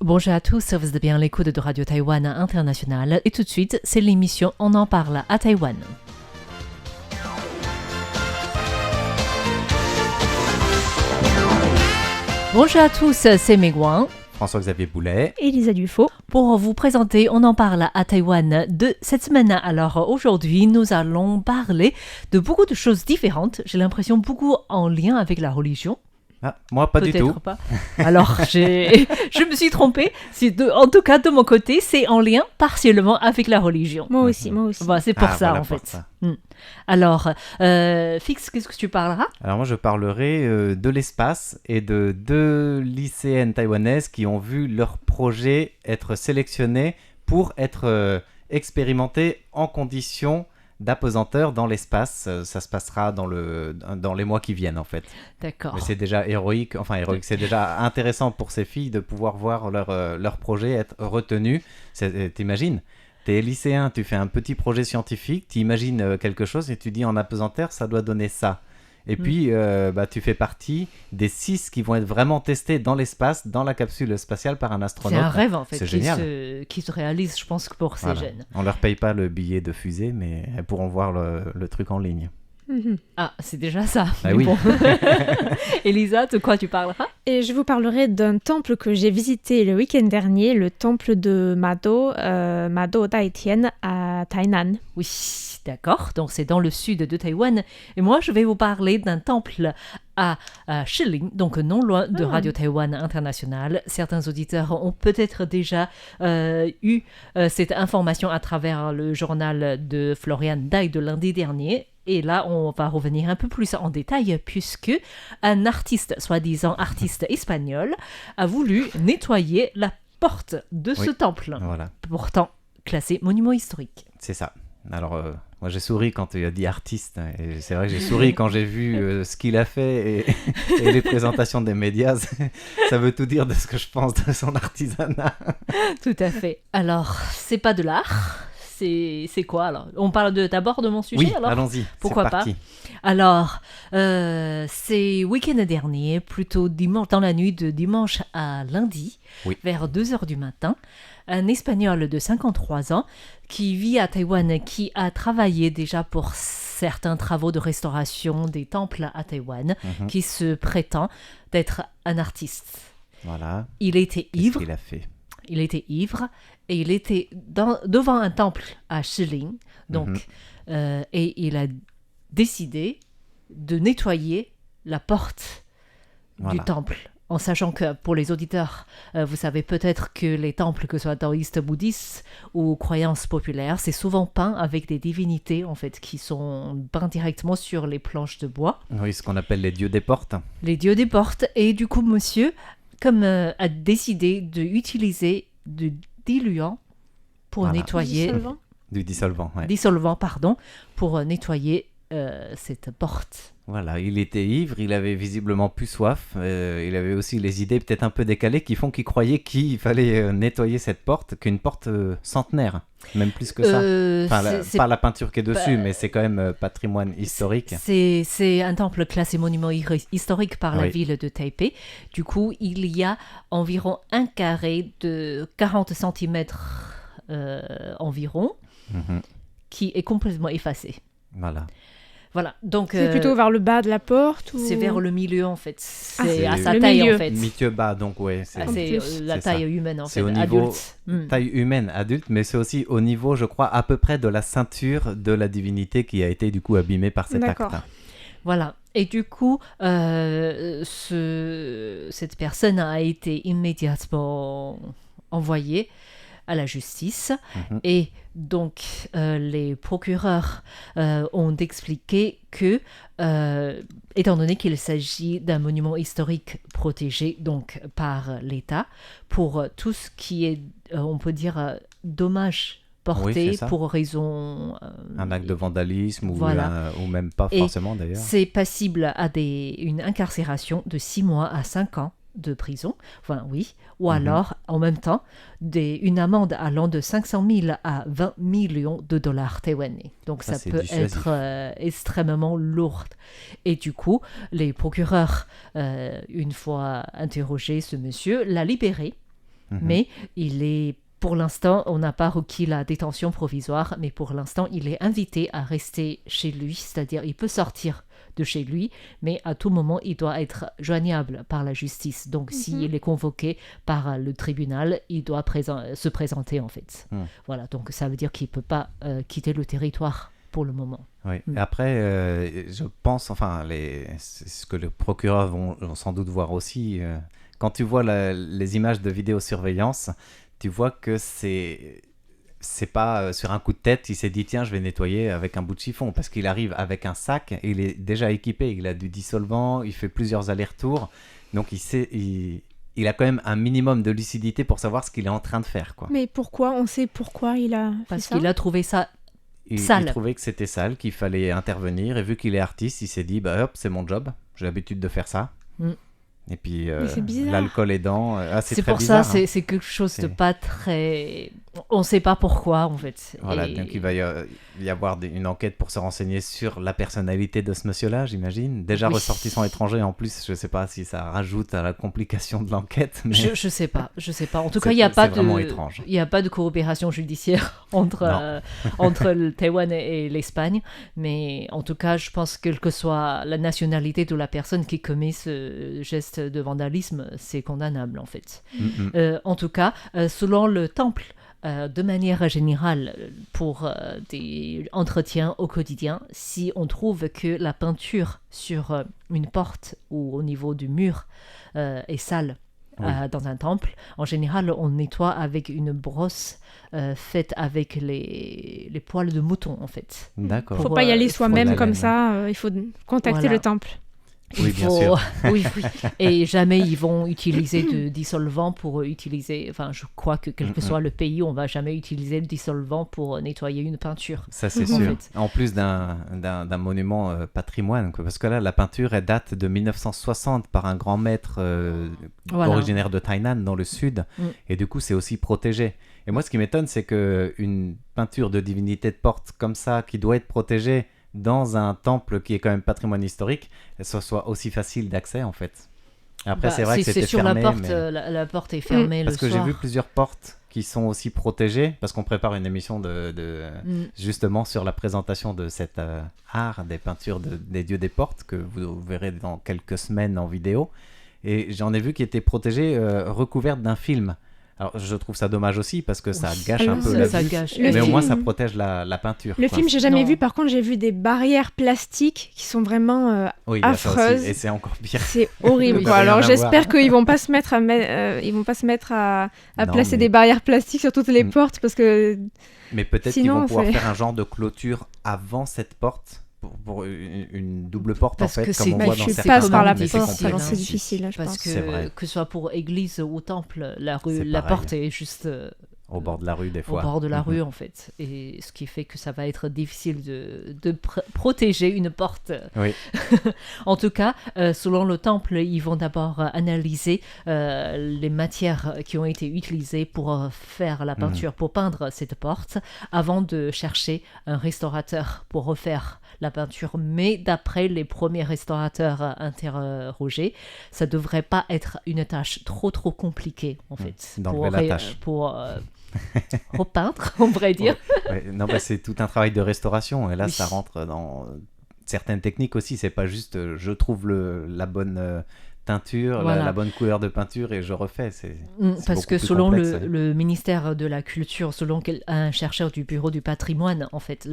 Bonjour à tous, vous êtes bien à l'écoute de Radio Taïwan International et tout de suite, c'est l'émission On en parle à Taïwan. Bonjour à tous, c'est Meg Wang. François-Xavier Boulet. Et Lisa Dufaux. Pour vous présenter On en parle à Taïwan de cette semaine. Alors aujourd'hui, nous allons parler de beaucoup de choses différentes. J'ai l'impression beaucoup en lien avec la religion. Ah, moi, pas Peut-être du tout. Pas. Alors, je me suis trompée. En tout cas, de mon côté, c'est en lien partiellement avec la religion. Moi aussi. Voilà, c'est pour ça, voilà en pour fait. ça. Alors, Fix, qu'est-ce que tu parleras ? Alors moi, je parlerai de l'espace et de deux lycéennes taïwanaises qui ont vu leur projet être sélectionné pour être expérimenté en conditions d'apesanteur dans l'espace. Ça se passera dans les mois qui viennent, en fait. D'accord. Mais c'est déjà héroïque, c'est déjà intéressant pour ces filles de pouvoir voir leur projet être retenu. T'imagines ? T'es lycéen, tu fais un petit projet scientifique, tu imagines quelque chose et tu dis en apesanteur, ça doit donner ça. Et puis, tu fais partie des 6 qui vont être vraiment testés dans l'espace, dans la capsule spatiale par un astronaute. C'est un rêve, en fait, C'est génial. Qui se réalise, je pense, pour ces jeunes. On leur paye pas le billet de fusée, mais elles pourront voir le truc en ligne. Ah, c'est déjà ça. Ah oui. Bon. Elisa, de quoi tu parleras ? Et je vous parlerai d'un temple que j'ai visité le week-end dernier, le temple de Mado Daitian à Tainan. Oui, d'accord. Donc, c'est dans le sud de Taïwan. Et moi, je vais vous parler d'un temple à Shilin, donc non loin de Radio Taïwan International. Certains auditeurs ont peut-être déjà eu cette information à travers le journal de Florian Dai de lundi dernier. Et là, on va revenir un peu plus en détail puisque un artiste, soi-disant artiste espagnol, a voulu nettoyer la porte de ce temple, pourtant classé monument historique. C'est ça. Alors, moi j'ai souri quand tu as dit artiste, et c'est vrai que j'ai souri quand j'ai vu ce qu'il a fait et les présentations des médias. Ça veut tout dire de ce que je pense de son artisanat. Tout à fait. Alors, c'est pas de l'art. C'est quoi alors ? On parle d'abord de mon sujet oui, alors ? Allons-y. Pourquoi c'est parti. Pas ? Alors, c'est week-end dernier, plutôt dimanche, dans la nuit de dimanche à lundi, vers 2h du matin, un Espagnol de 53 ans qui vit à Taïwan, qui a travaillé déjà pour certains travaux de restauration des temples à Taïwan, qui se prétend d'être un artiste. Voilà. Il était ivre. Qu'est-ce qu'il a fait ? Il était ivre et il était devant un temple à Shilin, donc, et il a décidé de nettoyer la porte du temple, en sachant que pour les auditeurs, vous savez peut-être que les temples, que ce soit taoïstes, bouddhistes ou croyances populaires, c'est souvent peint avec des divinités en fait qui sont peints directement sur les planches de bois. Oui, ce qu'on appelle les dieux des portes. Les dieux des portes. Et du coup, monsieur, comme a décidé d'utiliser du diluant pour nettoyer... Du dissolvant, pour nettoyer cette porte. Voilà, il était ivre, il avait visiblement plus soif, il avait aussi les idées peut-être un peu décalées qui font qu'il croyait qu'il fallait nettoyer cette porte, qu'une porte centenaire, même plus que ça. Pas la peinture qui est dessus, mais c'est quand même patrimoine historique. C'est un temple classé monument historique par la ville de Taipei. Du coup, il y a environ un carré de 40 cm environ qui est complètement effacé. Voilà, donc... C'est plutôt vers le bas de la porte ou... C'est vers le milieu, en fait. C'est à sa le taille, milieu. en fait. Milieu-bas, donc, c'est la taille humaine, en fait, au niveau taille humaine, adulte, mais c'est aussi au niveau, je crois, à peu près de la ceinture de la divinité qui a été, du coup, abîmée par cet acte. Voilà. Et du coup, cette personne a été immédiatement envoyée à la justice. Et donc, les procureurs ont expliqué que, étant donné qu'il s'agit d'un monument historique protégé donc, par l'État, pour tout ce qui est, on peut dire, dommage porté pour raison... un acte de vandalisme ou même pas forcément d'ailleurs. C'est passible à une incarcération de 6 mois à 5 ans de prison, ou alors, en même temps, une amende allant de 500 000 à 20 millions de dollars taïwanais. Donc ça peut être extrêmement lourd. Et du coup, les procureurs, une fois interrogé ce monsieur, l'a libéré Mais pour l'instant, on n'a pas requis la détention provisoire, mais pour l'instant, il est invité à rester chez lui, c'est-à-dire il peut sortir de chez lui, mais à tout moment, il doit être joignable par la justice. Donc, s'il est convoqué par le tribunal, il doit se présenter, en fait. Voilà, donc ça veut dire qu'il ne peut pas quitter le territoire pour le moment. Oui. Après, je pense, c'est ce que les procureurs vont sans doute voir aussi, quand tu vois les images de vidéosurveillance, tu vois que c'est pas sur un coup de tête, il s'est dit tiens, je vais nettoyer avec un bout de chiffon, parce qu'il arrive avec un sac, et il est déjà équipé, il a du dissolvant, il fait plusieurs allers-retours, donc il a quand même un minimum de lucidité pour savoir ce qu'il est en train de faire, quoi. Mais pourquoi? On sait pourquoi il a fait ça? Parce qu'il a trouvé ça il trouvait que c'était sale, qu'il fallait intervenir, et vu qu'il est artiste, il s'est dit bah hop, c'est mon job, j'ai l'habitude de faire ça. Et puis l'alcool aidant, c'est très pour bizarre, ça, c'est quelque chose de pas très... On ne sait pas pourquoi, en fait. Voilà, donc il va y avoir une enquête pour se renseigner sur la personnalité de ce monsieur-là, j'imagine. Déjà ressortissant étranger, en plus, je ne sais pas si ça rajoute à la complication de l'enquête. Mais... Je ne sais pas. En tout cas, il n'y a pas étrange. Il n'y a pas de coopération judiciaire entre le Taïwan et l'Espagne. Mais en tout cas, je pense que quelle que soit la nationalité de la personne qui commet ce geste de vandalisme, c'est condamnable, en fait. En tout cas, selon le temple, de manière générale, pour des entretiens au quotidien, si on trouve que la peinture sur une porte ou au niveau du mur est sale dans un temple, en général, on nettoie avec une brosse faite avec les poils de mouton, en fait. D'accord. Il ne faut pas y aller soi-même comme ça, il faut contacter le temple. Oui, bien sûr. Oui. Et jamais ils vont utiliser de dissolvant pour utiliser... Enfin, je crois que quel que soit le pays, on ne va jamais utiliser le dissolvant pour nettoyer une peinture. Ça, c'est sûr. En plus d'un monument patrimoine, parce que là, la peinture, elle date de 1960 par un grand maître originaire de Tainan, dans le sud. Et du coup, c'est aussi protégé. Et moi, ce qui m'étonne, c'est qu'une peinture de divinité de porte comme ça, qui doit être protégée, dans un temple qui est quand même patrimoine historique, ce soit aussi facile d'accès, en fait. Après, c'est vrai que c'était sur fermé. La porte, la porte est fermée le soir. Parce que j'ai vu plusieurs portes qui sont aussi protégées, parce qu'on prépare une émission justement sur la présentation de cet art des peintures des dieux des portes, que vous verrez dans quelques semaines en vidéo. Et j'en ai vu qui étaient protégées, recouvertes d'un film. Alors, je trouve ça dommage aussi parce que ça gâche un peu la vue, mais au moins ça protège la peinture. Le film, j'ai jamais vu. Par contre, j'ai vu des barrières plastiques qui sont vraiment affreuses. Et c'est encore pire. C'est horrible. Alors, j'espère qu'ils vont pas se mettre à placer des barrières plastiques sur toutes les portes parce que. Mais peut-être qu'ils vont pouvoir faire un genre de clôture avant cette porte. Pour une double porte, parce en fait, comme on voit dans certains passes par la porte, c'est difficile, je parce pense. que ce soit pour église ou temple, la porte est juste au bord de la rue, des fois. Au bord de la rue, en fait. Et ce qui fait que ça va être difficile de protéger une porte. Oui. En tout cas, selon le temple, ils vont d'abord analyser les matières qui ont été utilisées pour faire la peinture, pour peindre cette porte, avant de chercher un restaurateur pour refaire la peinture. Mais d'après les premiers restaurateurs interrogés, ça ne devrait pas être une tâche trop compliquée, en fait. D'enlever la tâche. Pour repeindre, on pourrait dire. Non, c'est tout un travail de restauration. Et là, ça rentre dans certaines techniques aussi. C'est pas juste je trouve la bonne teinture, la bonne couleur de peinture et je refais. C'est parce que selon le ministère de la Culture, selon un chercheur du Bureau du patrimoine, en fait,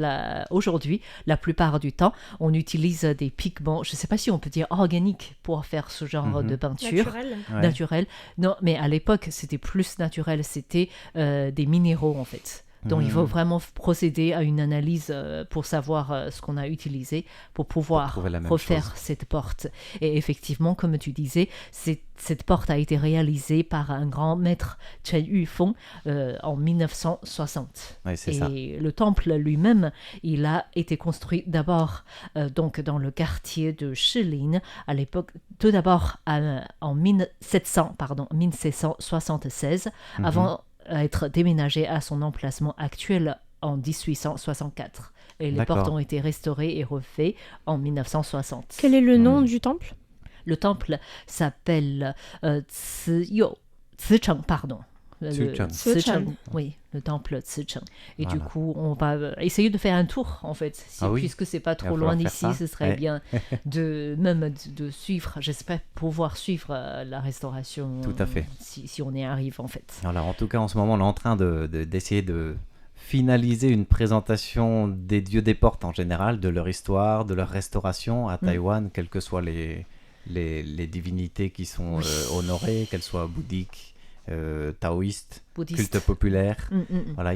aujourd'hui, la plupart du temps, on utilise des pigments, je ne sais pas si on peut dire organiques pour faire ce genre de peinture. Naturel. Non, mais à l'époque, c'était plus naturel, c'était des minéraux, en fait. Donc, il faut vraiment procéder à une analyse pour savoir ce qu'on a utilisé pour pouvoir refaire cette porte. Et effectivement, comme tu disais, cette porte a été réalisée par un grand maître, Chen Yufeng, en 1960. Oui, c'est et ça. Le temple lui-même, il a été construit d'abord donc dans le quartier de Shilin, à l'époque, tout d'abord en 1776, avant être déménagé à son emplacement actuel en 1864. Et les portes ont été restaurées et refaites en 1960. Quel est le nom du temple ? Le temple s'appelle Cicheng, pardon. Tsuchang. Tsuchang. Oui, le temple Tsuchang. Et du Voilà. coup, on va essayer de faire un tour, en fait. Ah oui. Puisque c'est pas Il va trop falloir loin faire d'ici, ça. ce serait Ouais. bien de suivre, j'espère pouvoir suivre la restauration. Tout à fait. Si on y arrive, en fait. Alors, en tout cas, en ce moment, on est en train d'essayer de finaliser une présentation des dieux des portes en général, de leur histoire, de leur restauration à Taïwan, quelles que soient les divinités qui sont honorées, qu'elles soient bouddhiques, taoïstes, Bouddhiste. culte populaire. Voilà,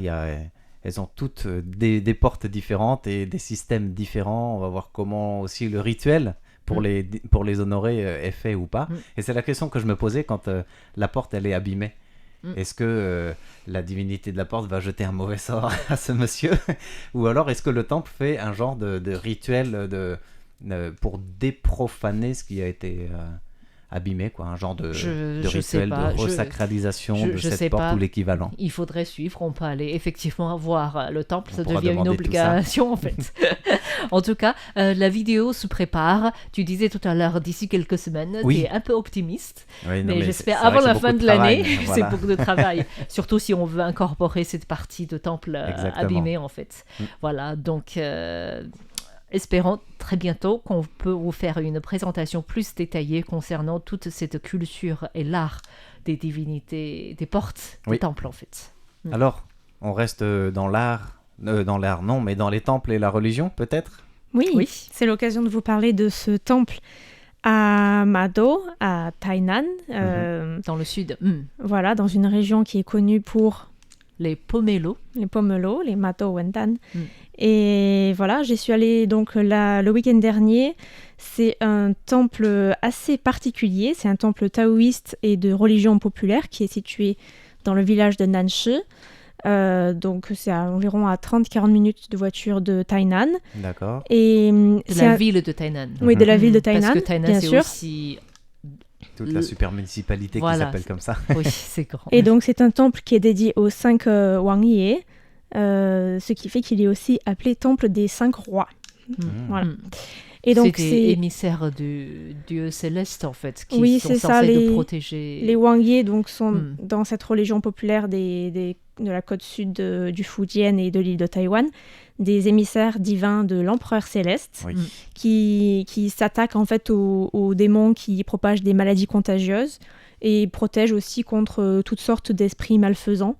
elles ont toutes des portes différentes et des systèmes différents. On va voir comment aussi le rituel pour les honorer est fait ou pas. Et c'est la question que je me posais quand la porte elle est abîmée. Est-ce que la divinité de la porte va jeter un mauvais sort à ce monsieur ou alors est-ce que le temple fait un genre de rituel pour déprofaner ce qui a été abîmé, quoi, un genre de Je sais rituel pas. de resacralisation de je sais cette porte pas. ou l'équivalent. Il faudrait suivre, on peut aller effectivement voir le temple, On ça pourra devient une demander tout obligation en fait. En tout cas, la vidéo se prépare. Tu disais tout à l'heure d'ici quelques semaines, Oui. tu es un peu optimiste, Oui, non, mais c'est j'espère vrai avant que la c'est fin beaucoup de travail, l'année, mais c'est voilà. beaucoup de travail. Surtout si on veut incorporer cette partie de temple Exactement. abîmée en fait. Voilà, donc espérons très bientôt qu'on peut vous faire une présentation plus détaillée concernant toute cette culture et l'art des divinités, des portes des Oui. temples en fait. Alors, on reste dans l'art non, mais dans les temples et la religion peut-être. Oui, c'est l'occasion de vous parler de ce temple à Mado, à Tainan. Dans le sud, Voilà, dans une région qui est connue pour les pomelos. les pomelos, les Mado Wendan. Et voilà, j'y suis allée donc le week-end dernier. C'est un temple assez particulier. C'est un temple taoïste et de religion populaire qui est situé dans le village de Nanshi. Donc c'est environ à 30-40 minutes de voiture de Tainan. D'accord. Et De c'est la ville de Tainan. Oui, de la ville de Tainan, Parce que Tainan, bien c'est sûr. aussi... Toute la super municipalité Voilà, qui s'appelle comme ça. Oui, c'est grand. Et donc c'est un temple qui est dédié aux 5 Wangye, ce qui fait qu'il est aussi appelé temple des 5 rois. Voilà. Et donc c'est des émissaires du dieu céleste, en fait, qui sont censés de protéger... Les Wangye donc, sont dans cette religion populaire de la côte sud du Fujian et de l'île de Taïwan, des émissaires divins de l'empereur céleste, Oui. qui s'attaquent en fait aux démons qui propagent des maladies contagieuses et protègent aussi contre toutes sortes d'esprits malfaisants.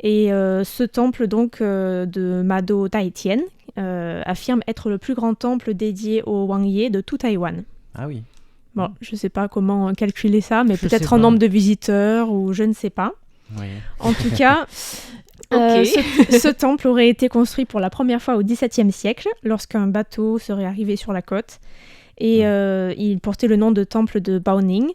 Et ce temple donc de Mado Daitian affirme être le plus grand temple dédié aux Wangye de tout Taïwan. Ah oui. Bon, je ne sais pas comment calculer ça, mais Je peut-être sais en pas. nombre de visiteurs ou je ne sais pas. Oui. En tout cas, Ok. ce temple aurait été construit pour la première fois au XVIIe siècle, lorsqu'un bateau serait arrivé sur la côte. Et il portait le nom de temple de Baoning.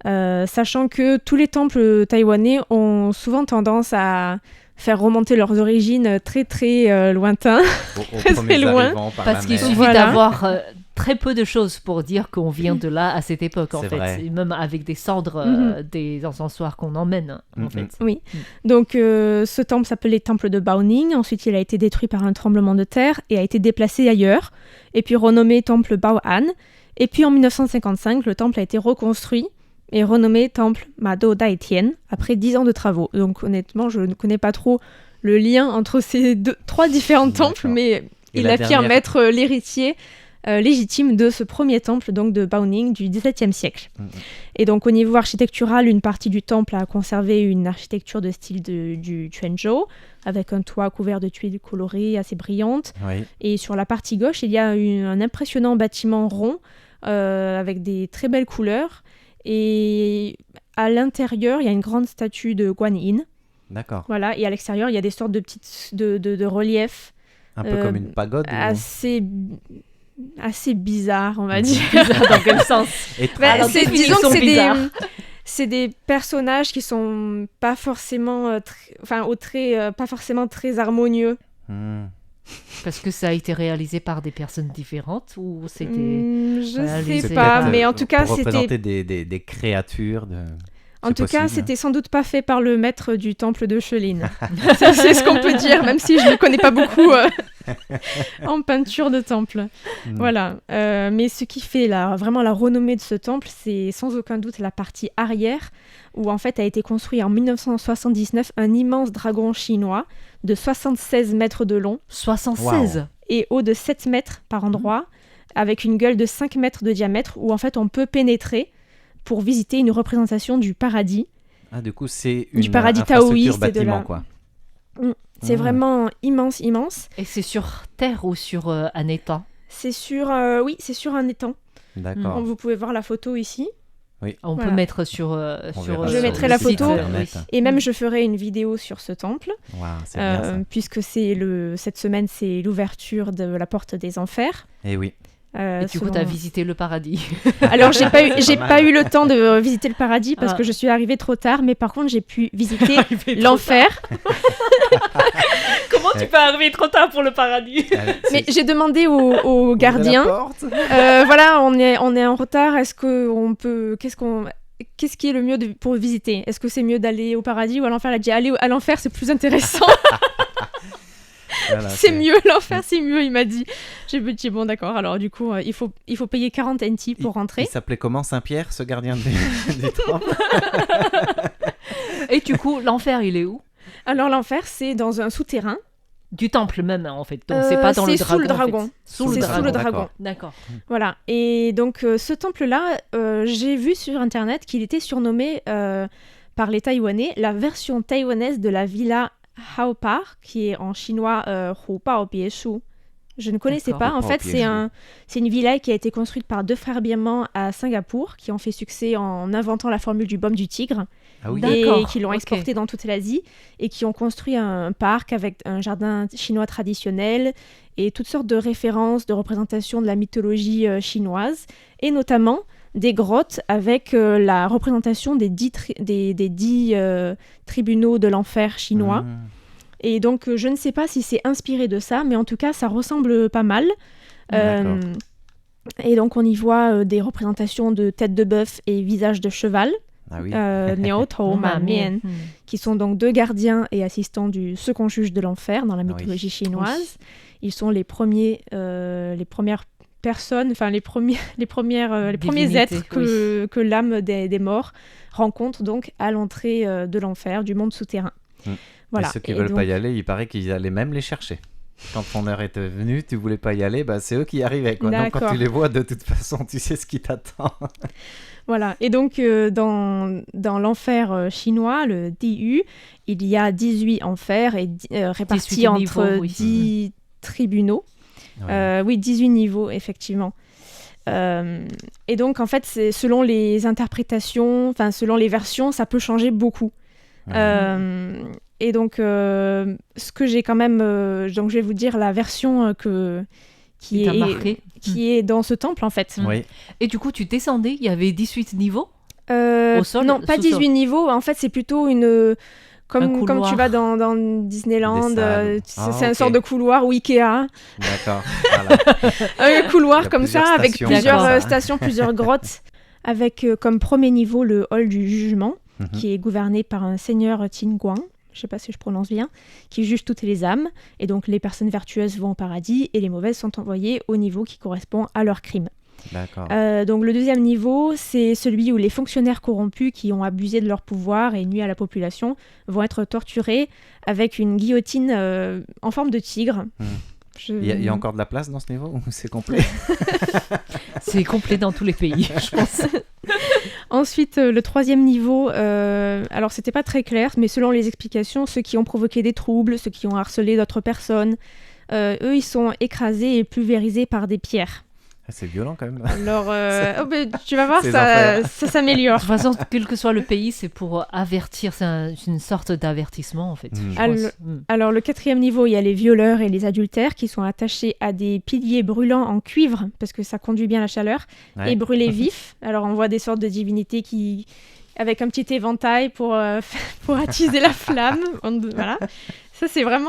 Sachant que tous les temples taïwanais ont souvent tendance à faire remonter leurs origines très très lointains. Au Très loin, Parce qu'il suffit Voilà. d'avoir très peu de choses pour dire qu'on vient de là à cette époque, en C'est fait. vrai. Et même avec des cendres des encensoirs qu'on emmène, en fait. Oui. Donc ce temple s'appelait temple de Baoning. Ensuite, il a été détruit par un tremblement de terre et a été déplacé ailleurs. Et puis renommé temple Bao'an. Et puis en 1955, le temple a été reconstruit et renommé temple Mado Daitian après 10 ans de travaux. Donc honnêtement, je ne connais pas trop le lien entre ces trois différents temples, mais Et il la affirme dernière- être l'héritier légitime de ce premier temple donc de Baoning du XVIIe siècle. Et donc au niveau architectural, une partie du temple a conservé une architecture de style du Quanzhou, avec un toit couvert de tuiles colorées assez brillantes. Oui. Et sur la partie gauche, il y a un impressionnant bâtiment rond avec des très belles couleurs. Et à l'intérieur, il y a une grande statue de Guan Yin. D'accord. Voilà. Et à l'extérieur, il y a des sortes de petites de reliefs Un peu comme une pagode. assez bizarres, on va dire. Bizarre dans quel sens? Et Bah, Alors, disons définition que bizarre. c'est des personnages qui sont pas forcément pas forcément très harmonieux. Parce que ça a été réalisé par des personnes différentes ou c'était... Je les- sais c'est pas, peut-être, mais en tout cas, pour c'était représenter des créatures. en c'est tout cas, possible. c'était sans doute pas fait par le maître du temple de Chelin. C'est ce qu'on peut dire, même si je ne connais pas beaucoup. en peinture de temple. Voilà. Mais ce qui fait vraiment la renommée de ce temple, c'est sans aucun doute la partie arrière, où en fait a été construit en 1979 un immense dragon chinois de 76 mètres de long 76 Wow. et haut de 7 mètres par endroit, avec une gueule de 5 mètres de diamètre, où en fait on peut pénétrer pour visiter une représentation du paradis. Ah, du coup, c'est Du une paradis infrastructure taoïste et de bâtiment, la- quoi. C'est Ah. vraiment immense, immense. Et c'est sur terre ou sur un étang? C'est sur, oui, c'est sur un étang. D'accord. Vous pouvez voir la photo ici. On Voilà. peut mettre sur, On sur verra Je sur mettrai le la site photo. internet. Et même, je ferai une vidéo sur ce temple, Waouh, c'est bien ça. puisque cette semaine, c'est l'ouverture de la porte des enfers. Eh oui. Et du coup, tu as visité le paradis. Alors, j'ai Pas pas mal. eu le temps de visiter le paradis parce Ah. que je suis arrivée trop tard, mais par contre, j'ai pu visiter l'enfer. Comment tu peux arriver trop tard pour le paradis? Mais j'ai demandé au gardien. Voilà, on est en retard. Est-ce qu'on peut, qu'est-ce qui est le mieux pour visiter? Est-ce que c'est mieux d'aller au paradis ou à l'enfer? Elle a dit aller à l'enfer, c'est plus intéressant. Voilà, C'est mieux, l'enfer, c'est mieux, il m'a dit. J'ai dit, bon, d'accord, alors du coup, il faut payer 40 NT pour rentrer. Il s'appelait comment, Saint-Pierre, ce gardien des temples? Et du coup, l'enfer, il est où? Alors, l'enfer, c'est dans un souterrain. Du temple même, en fait. Donc, c'est pas dans le c'est dragon. sous le en fait. dragon. Sous le C'est dragon. sous le D'accord. dragon. D'accord. Voilà. Et donc, ce temple-là, j'ai vu sur Internet qu'il était surnommé par les Taïwanais la version taïwanaise de la villa Haopar, qui est en chinois Hubao Bieshu. Je ne connaissais D'accord. pas. En Hubao fait, Bieshu. c'est une villa qui a été construite par deux frères birmans à Singapour, qui ont fait succès en inventant la formule du baume du tigre. Ah oui. Et D'accord, qui l'ont ok. exporté dans toute l'Asie et qui ont construit un parc avec un jardin chinois traditionnel et toutes sortes de références, de représentations de la mythologie chinoise et notamment des grottes avec la représentation des 10 tribunaux de l'enfer chinois. Mmh. Et donc je ne sais pas si c'est inspiré de ça, mais en tout cas ça ressemble pas mal. D'accord. Et donc on y voit des représentations de têtes de bœuf et visages de cheval. Ah oui. Niao Tou Ma Mian, qui sont donc deux gardiens et assistants du second juge de l'enfer dans la mythologie chinoise. Ils sont les premières personnes, enfin les premiers Divinités, êtres que l'âme des morts rencontre donc à l'entrée de l'enfer, du monde souterrain. Voilà. Et ceux qui Et veulent donc- pas y aller, il paraît qu'ils allaient même les chercher. Quand ton heure était venue, tu voulais pas y aller, bah c'est eux qui y arrivaient, quoi. Donc quand D'accord. tu les vois, de toute façon, tu sais ce qui t'attend. Voilà, et donc dans l'enfer chinois, le Diyu, il y a 18 enfers et répartis 18 entre niveaux, oui. 10 tribunaux. Ouais. Oui, 18 niveaux, effectivement. Et donc, en fait, c'est selon les interprétations, enfin, selon les versions, ça peut changer beaucoup. Ouais. Et donc, ce que j'ai quand même... donc, je vais vous dire la version Qui t'a marqué. qui est dans ce temple, en fait. Oui. Et du coup, tu descendais, il y avait 18 niveaux. Au sol, Non, pas sous-sol. 18 niveaux. En fait, c'est plutôt une... Comme couloir. tu vas dans Disneyland, Des salles. c'est un ok. sort de couloir ou Ikea. D'accord. Voilà. Un Il y couloir a comme ça, plusieurs avec stations, plusieurs comme ça. stations, plusieurs grottes, avec comme premier niveau le hall du jugement, Mhm. qui est gouverné par un seigneur Tin Guang, je ne sais pas si je prononce bien, qui juge toutes les âmes. Et donc les personnes vertueuses vont au paradis et les mauvaises sont envoyées au niveau qui correspond à leur crime. D'accord. Donc le deuxième niveau, c'est celui où les fonctionnaires corrompus qui ont abusé de leur pouvoir et nuit à la population vont être torturés avec une guillotine en forme de tigre. Mhm. Il y a encore de la place dans ce niveau ou c'est complet? C'est complet dans tous les pays, je pense. Ensuite, le troisième niveau, alors c'était pas très clair, mais selon les explications, ceux qui ont provoqué des troubles, ceux qui ont harcelé d'autres personnes, eux, ils sont écrasés et pulvérisés par des pierres. Ah, c'est violent quand même. Alors, tu vas voir, Ces ça enfers. s'améliore. De toute façon, quel que soit le pays, c'est pour avertir. C'est une sorte d'avertissement, en fait. Mm. je Alors, pense. Alors, le quatrième niveau, il y a les violeurs et les adultères qui sont attachés à des piliers brûlants en cuivre, parce que ça conduit bien la chaleur, Ouais. et brûlés vifs. Alors, on voit des sortes de divinités qui, avec un petit éventail pour attiser la flamme. Voilà. Ça,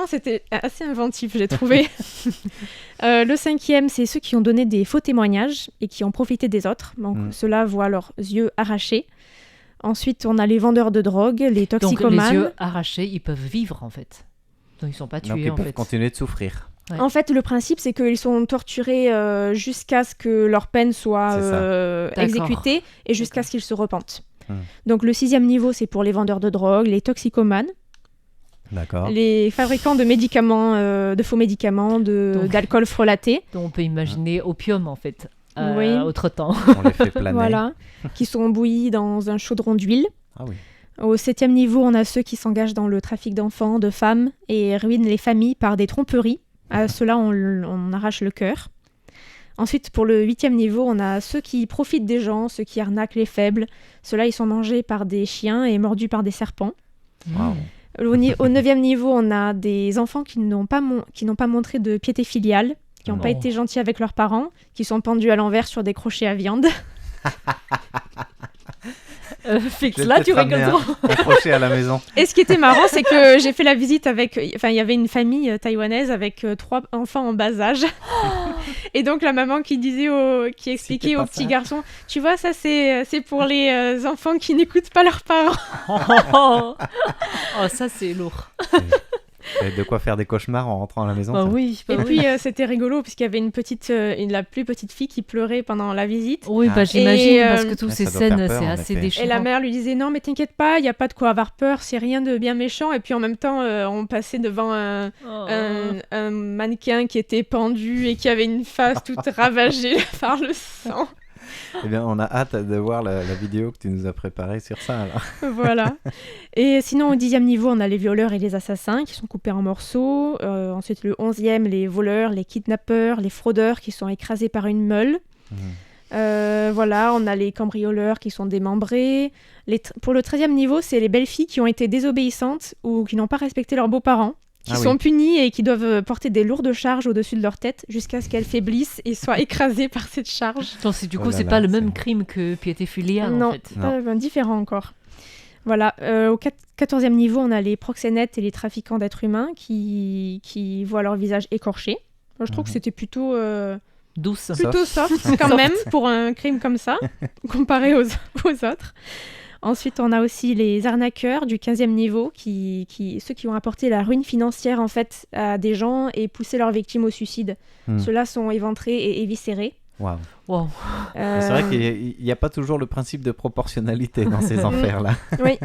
c'était assez inventif, j'ai trouvé. Le cinquième, c'est ceux qui ont donné des faux témoignages et qui ont profité des autres. Donc, ceux-là voient leurs yeux arrachés. Ensuite, on a les vendeurs de drogue, les Donc, toxicomanes. les yeux arrachés, ils peuvent vivre, en fait. Donc, ils ne sont pas tués, Donc ils en peuvent fait. continuer de souffrir. Ouais. En fait, le principe, c'est qu'ils sont torturés jusqu'à ce que leur peine soit exécutée et jusqu'à ce qu'ils se repentent. Donc le 6e niveau, c'est pour les vendeurs de drogue, les toxicomanes, D'accord. les fabricants de médicaments, de faux médicaments, d'alcool frelaté. Donc on peut imaginer opium en fait, Oui. autre temps. On les fait planer. Voilà, qui sont bouillis dans un chaudron d'huile. Ah oui. Au 7e niveau, on a ceux qui s'engagent dans le trafic d'enfants, de femmes et ruinent les familles par des tromperies. À ceux-là, on arrache le cœur. Ensuite, pour le 8e niveau, on a ceux qui profitent des gens, ceux qui arnaquent les faibles. Ceux-là, ils sont mangés par des chiens et mordus par des serpents. Wow. Au 9e niveau, on a des enfants qui n'ont pas montré de piété filiale, qui n'ont pas été gentils avec leurs parents, qui sont pendus à l'envers sur des crochets à viande. Fix, là tu rigoles trop. Accroché à la maison. Et ce qui était marrant, c'est que j'ai fait la visite avec... Enfin, il y avait une famille taïwanaise avec 3 enfants en bas âge. Et donc, la maman qui expliquait aux petits garçons, tu vois, ça, c'est pour les enfants qui n'écoutent pas leurs parents. Oh, ça, c'est lourd. De quoi faire des cauchemars en rentrant à la maison. Bah oui. Et puis, c'était rigolo, puisqu'il y avait la plus petite fille qui pleurait pendant la visite. Oui, bah j'imagine, parce que toutes ça ces doit faire scènes, peur, c'est en assez effet. déchirant. Et la mère lui disait, non, mais t'inquiète pas, il n'y a pas de quoi avoir peur, c'est rien de bien méchant. Et puis, en même temps, on passait devant un mannequin qui était pendu et qui avait une face toute ravagée par le sang. Eh bien, on a hâte de voir la vidéo que tu nous as préparée sur ça. Alors. Voilà. Et sinon, au 10e niveau, on a les violeurs et les assassins qui sont coupés en morceaux. Ensuite, le 11e, les voleurs, les kidnappeurs, les fraudeurs qui sont écrasés par une meule. Voilà, on a les cambrioleurs qui sont démembrés. Pour le 13e niveau, c'est les belles filles qui ont été désobéissantes ou qui n'ont pas respecté leurs beaux-parents, qui sont punies et qui doivent porter des lourdes charges au-dessus de leur tête jusqu'à ce qu'elles faiblissent et soient écrasées par cette charge. Donc, du coup, c'est pas le même crime que piété filiale, non, en fait. c'est pas différent encore. Voilà, au 14e niveau, on a les proxénètes et les trafiquants d'êtres humains qui voient leur visage écorché. Moi, je trouve que c'était plutôt plutôt soft quand même pour un crime comme ça, comparé aux autres. Ensuite, on a aussi les arnaqueurs du 15e niveau, ceux qui ont apporté la ruine financière en fait à des gens et poussé leurs victimes au suicide. Ceux-là sont éventrés et éviscérés. Waouh. Wow. C'est vrai qu'il n'y a pas toujours le principe de proportionnalité dans ces enfers-là. Oui.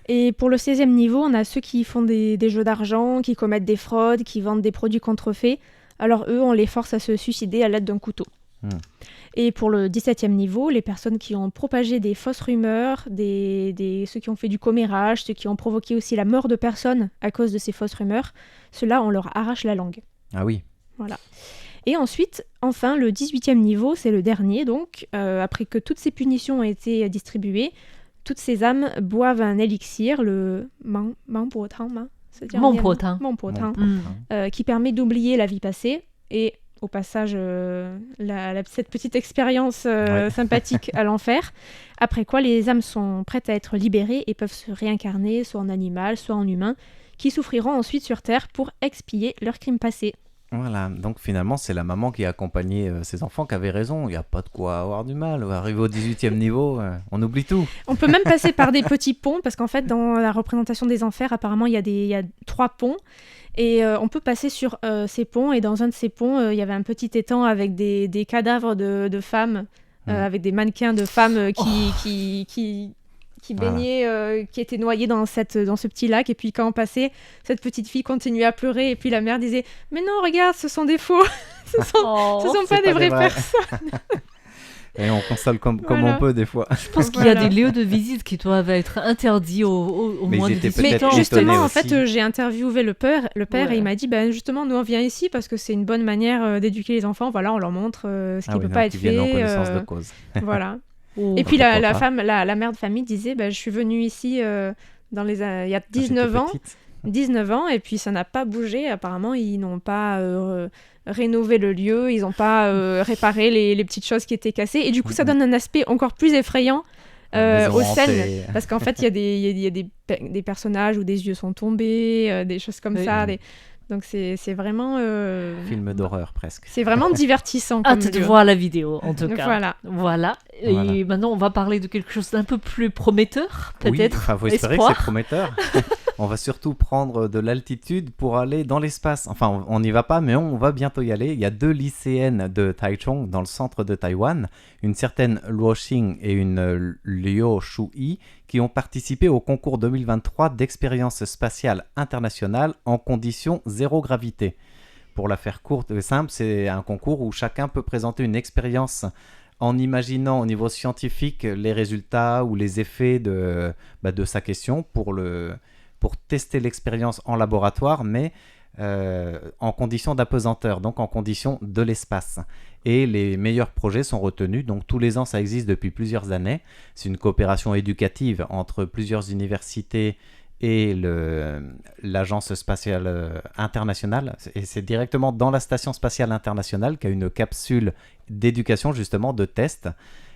Et pour le 16e niveau, on a ceux qui font des jeux d'argent, qui commettent des fraudes, qui vendent des produits contrefaits. Alors eux, on les force à se suicider à l'aide d'un couteau. Et pour le 17e niveau, les personnes qui ont propagé des fausses rumeurs, ceux qui ont fait du commérage, ceux qui ont provoqué aussi la mort de personnes à cause de ces fausses rumeurs, ceux-là, on leur arrache la langue. Ah oui. Voilà. Et ensuite, enfin, le 18e niveau, c'est le dernier, donc, après que toutes ces punitions ont été distribuées, toutes ces âmes boivent un élixir, le Mangpo-tang, qui permet d'oublier la vie passée et au passage cette petite expérience sympathique à l'enfer, après quoi les âmes sont prêtes à être libérées et peuvent se réincarner soit en animal, soit en humain, qui souffriront ensuite sur Terre pour expier leurs crimes passés. Voilà, donc finalement c'est la maman qui a accompagné ses enfants qui avait raison, il n'y a pas de quoi avoir du mal, arriver au 18e niveau, on oublie tout. On peut même passer par des petits ponts, parce qu'en fait dans la représentation des enfers, apparemment il y a 3 ponts, et on peut passer sur ces ponts, et dans un de ces ponts, il y avait un petit étang avec des cadavres de femmes, avec des mannequins de femmes qui baignaient, qui étaient noyés dans ce petit lac, et puis quand on passait, cette petite fille continuait à pleurer, et puis la mère disait « Mais non, regarde, ce sont des faux, ce sont pas des vraies personnes !» Et on console comme on peut des fois. Je pense qu'il y a des lieux de visite qui doivent être interdits au moins de 18 ans. Mais justement, en fait, j'ai interviewé le père et il m'a dit, justement, nous on vient ici parce que c'est une bonne manière d'éduquer les enfants. Voilà, on leur montre ce qui ne peut pas être fait. En connaissance de cause. Voilà. Et puis la mère de famille disait, je suis venue ici il y a 19 ans, et puis ça n'a pas bougé. Apparemment, ils n'ont pas rénové le lieu, ils n'ont pas réparé les petites choses qui étaient cassées. Et du coup, ça donne un aspect encore plus effrayant aux scènes. Parce qu'en fait, il y a des personnages où des yeux sont tombés, des choses comme ça. Donc c'est vraiment... Film d'horreur presque. C'est vraiment divertissant. Hâte de voir la vidéo, en tout cas. Voilà. Et maintenant, on va parler de quelque chose d'un peu plus prometteur, peut-être. Oui, faut espérer que c'est prometteur. on va surtout prendre de l'altitude pour aller dans l'espace. Enfin, on n'y va pas, mais on va bientôt y aller. Il y a 2 lycéennes de Taichung, dans le centre de Taïwan, une certaine Luo Xing et une Liu Shui, qui ont participé au concours 2023 d'expérience spatiale internationale en conditions zéro gravité. Pour la faire courte et simple, c'est un concours où chacun peut présenter une expérience en imaginant au niveau scientifique les résultats ou les effets de sa question pour tester l'expérience en laboratoire, mais en conditions d'apesanteur, donc en conditions de l'espace. Et les meilleurs projets sont retenus, donc tous les ans ça existe depuis plusieurs années. C'est une coopération éducative entre plusieurs universités et l'Agence spatiale internationale, et c'est directement dans la Station spatiale internationale qu'il y a une capsule d'éducation, justement, de test,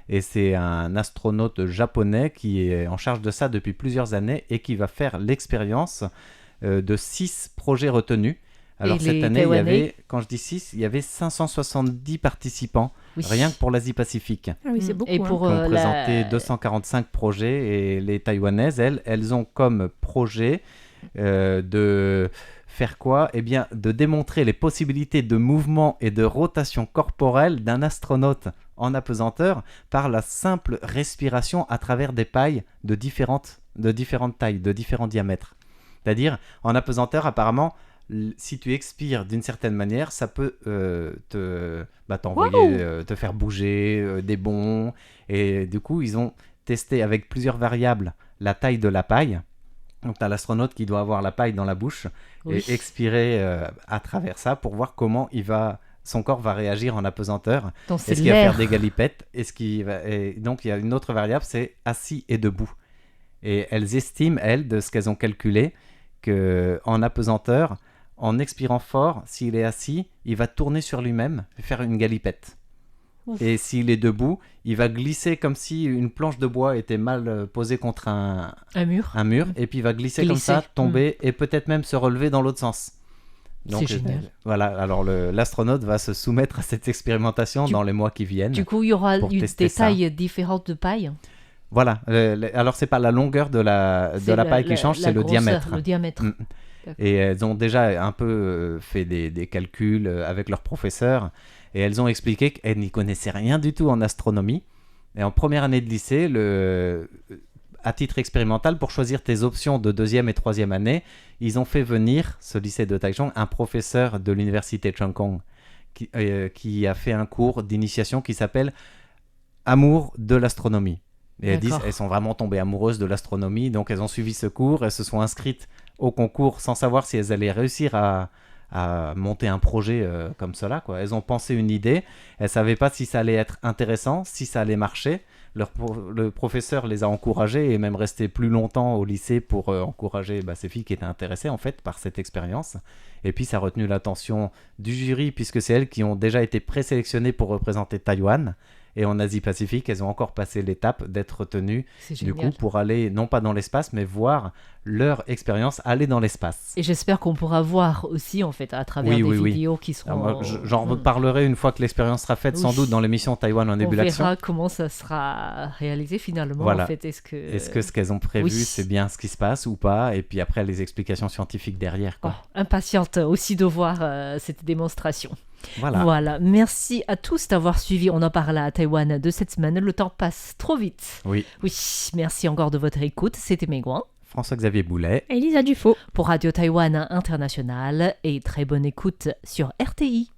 et c'est un astronaute japonais qui est en charge de ça depuis plusieurs années et qui va faire l'expérience de 6 projets retenus. Alors cette année, il y avait, quand je dis 6, il y avait 570 participants, rien que pour l'Asie-Pacifique. Ah oui, c'est beaucoup. Et Qui ont présenté 245 projets, et les Taïwanaises, elles ont comme projet de faire quoi ? Eh bien, de démontrer les possibilités de mouvement et de rotation corporelle d'un astronaute en apesanteur par la simple respiration à travers des pailles de différentes tailles, de différents diamètres. C'est-à-dire, en apesanteur, apparemment, si tu expires d'une certaine manière, ça peut t'envoyer, te faire bouger des bonds. Et du coup, ils ont testé avec plusieurs variables la taille de la paille. Donc, tu as l'astronaute qui doit avoir la paille dans la bouche et expirer à travers ça pour voir comment son corps va réagir en apesanteur. Est-ce qu'il va faire des galipettes ? Et donc, il y a une autre variable, c'est assis et debout. Et elles estiment, de ce qu'elles ont calculé, qu'en apesanteur, en expirant fort, s'il est assis, il va tourner sur lui-même et faire une galipette. Ouf. Et s'il est debout, il va glisser comme si une planche de bois était mal posée contre un mur, et puis il va glisser comme ça, tomber et peut-être même se relever dans l'autre sens. Donc, c'est génial. Voilà, alors l'astronaute va se soumettre à cette expérimentation dans les mois qui viennent. Du coup, il y aura des tailles différentes de paille. Voilà, alors c'est pas la longueur de la paille qui change, c'est le diamètre. Le diamètre. Et elles ont déjà un peu fait des calculs avec leurs professeurs, et elles ont expliqué qu'elles n'y connaissaient rien du tout en astronomie. Et en première année de lycée, à titre expérimental, pour choisir tes options de 2e et 3e année, ils ont fait venir, ce lycée de Taichung, un professeur de l'université Cheung Kong qui a fait un cours d'initiation qui s'appelle « Amour de l'astronomie ». Et elles sont vraiment tombées amoureuses de l'astronomie, donc elles ont suivi ce cours, elles se sont inscrites au concours sans savoir si elles allaient réussir à monter un projet comme cela, quoi. Elles ont pensé une idée, elles ne savaient pas si ça allait être intéressant, si ça allait marcher. Le professeur les a encouragées et même resté plus longtemps au lycée pour encourager ces filles qui étaient intéressées en fait par cette expérience. Et puis ça a retenu l'attention du jury puisque c'est elles qui ont déjà été présélectionnées pour représenter Taïwan. Et en Asie-Pacifique, elles ont encore passé l'étape d'être retenues du coup pour aller, non pas dans l'espace, mais voir leur expérience aller dans l'espace. Et j'espère qu'on pourra voir aussi, en fait, à travers des vidéos qui seront... Alors, j'en reparlerai une fois que l'expérience sera faite, sans doute dans l'émission Taïwan en début d'action. On verra comment ça sera réalisé finalement. Voilà. En fait. Est-ce que ce qu'elles ont prévu, c'est bien ce qui se passe ou pas ? Et puis après, les explications scientifiques derrière, quoi. Impatiente aussi de voir cette démonstration. Voilà. Merci à tous d'avoir suivi. On en parle à Taïwan de cette semaine. Le temps passe trop vite. Oui, merci encore de votre écoute. C'était Meiguan, François-Xavier Boulet et Elisa Dufaux pour Radio Taïwan International. Et très bonne écoute sur RTI.